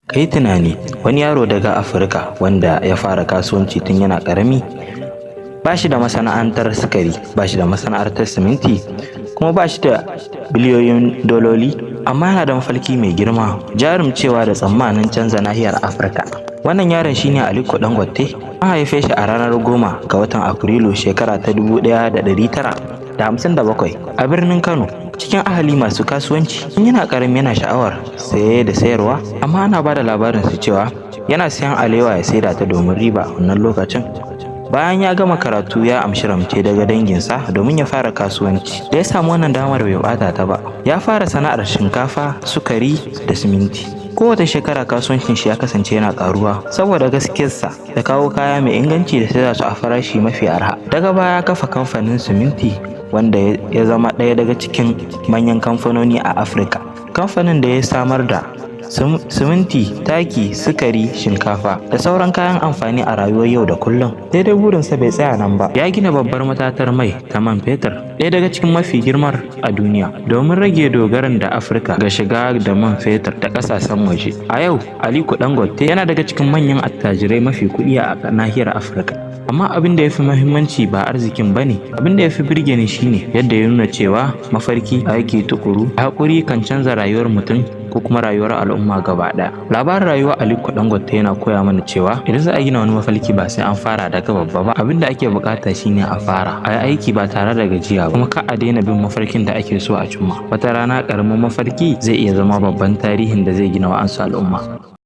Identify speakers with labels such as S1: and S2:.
S1: Ka yi tunani, wani yaro daga Afirka wanda ya fara kasuwanci tun yana ƙarami, ba shi da masana'antar sukari, ba shi da masana'antar siminti, kuma ba shi da biliyoyin dololi, amma yana da mafalki mai girma, jarumcewa da tsammanin canza nahiyar Afirka. Wannan yaron shine Aliko Dangote. An haife shi a ranar 10 ga watan Afrilu shekara ta 1957 a birnin Kano. Cikin ahali masu kasuwanci, yana ƙarami yana sha'awar saye da sayarwa, amma ana ba da labarin su cewa yana sayan alewa ya saida ta domin riba a wannan lokacin. Bayan ya gama karatu ya amshi ramce daga danginsa domin ya fara kasuwanci. Da ya samu wannan damar bai bata ta ba. Ya fara sana'ar shinkafa, sukari da siminti. Kowace shekara kasuwancin shi ya kasance yana karuwa saboda gaskiyarsa da kawo kaya mai inganci da sayar su a farashi mafi arha. Daga baya ya kafa kamfanin siminti wanda ya zama ɗaya daga cikin manyan kamfanoni a Afirka. Kamfanin da ya samar da siminti, taki, sukari, shinkafa da sauran kayan amfani a rayuwar yau da kullum. Daidai burinsa bai tsaya nan ba. Ya gina babbar matatar mai ta man fetur, ɗaya daga cikin mafi girmar a duniya, domin rage dogaran da Afirka ga shiga da man fetur ta ƙasashen waje. A yau, Aliko Dangote yana daga cikin manyan attajirai mafi kuɗi a nahiyar Afirka. Amma abin da ya fi muhimmanci ba arzikin ba ne, abin da ya fi birge ni shine yadda ya nuna cewa mafarki, aiki tukuru, haƙuri kan canza rayuwar mutum ko kuma rayuwar al'umma gaba ɗaya. Labarin rayuwar Aliko Dangote yana koya mana cewa idan za a gina wani mafarki ba sai an fara daga babba ba. Abin da ake bukata shine a fara, a yi aiki ba tare da gajiya ba, kuma ka a daina bin mafarkin da ake so a cimma. Wata rana ƙaramin mafarki zai iya zama babban tarihin da zai gina wa'ansu al'umma.